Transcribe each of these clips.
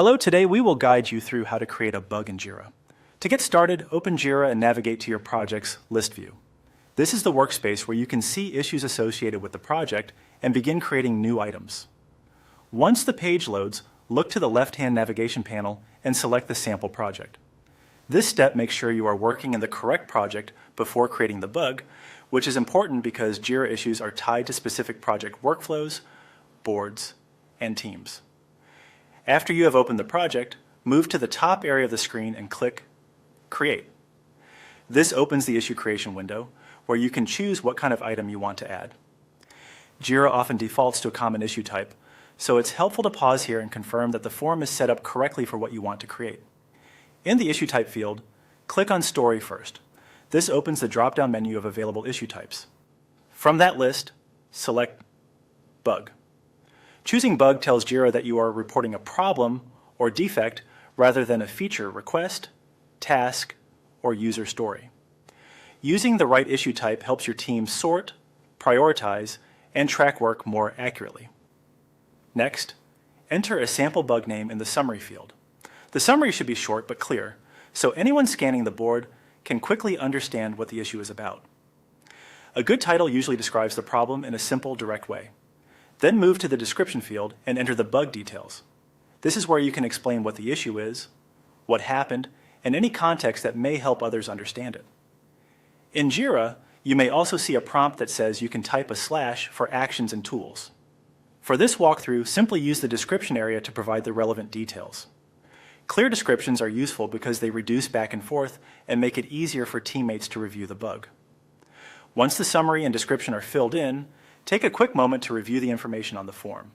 Hello, today we will guide you through how to create a bug in Jira. To get started, open Jira and navigate to your project's list view. This is the workspace where you can see issues associated with the project and begin creating new items. Once the page loads, look to the left-hand navigation panel and select the sample project. This step makes sure you are working in the correct project before creating the bug, which is important because Jira issues are tied to specific project workflows, boards, and teams. After you have opened the project, move to the top area of the screen and click Create. This opens the issue creation window where you can choose what kind of item you want to add. Jira often defaults to a common issue type, so it's helpful to pause here and confirm that the form is set up correctly for what you want to create. In the issue type field, click on Story first. This opens the drop-down menu of available issue types. From that list, select Bug. Choosing Bug tells Jira that you are reporting a problem or defect rather than a feature request, task, or user story. Using the right issue type helps your team sort, prioritize, and track work more accurately. Next, enter a sample bug name in the summary field. The summary should be short but clear, so anyone scanning the board can quickly understand what the issue is about. A good title usually describes the problem in a simple, direct way. Then move to the description field and enter the bug details. This is where you can explain what the issue is, what happened, and any context that may help others understand it. In Jira, you may also see a prompt that says you can type a / for actions and tools. For this walkthrough, simply use the description area to provide the relevant details. Clear descriptions are useful because they reduce back and forth and make it easier for teammates to review the bug. Once the summary and description are filled in, take a quick moment to review the information on the form.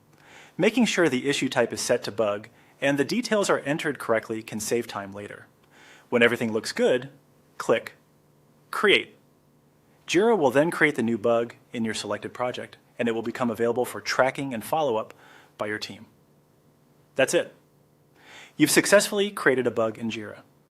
Making sure the issue type is set to bug and the details are entered correctly can save time later. When everything looks good, click Create. Jira will then create the new bug in your selected project, and it will become available for tracking and follow-up by your team. That's it. You've successfully created a bug in Jira.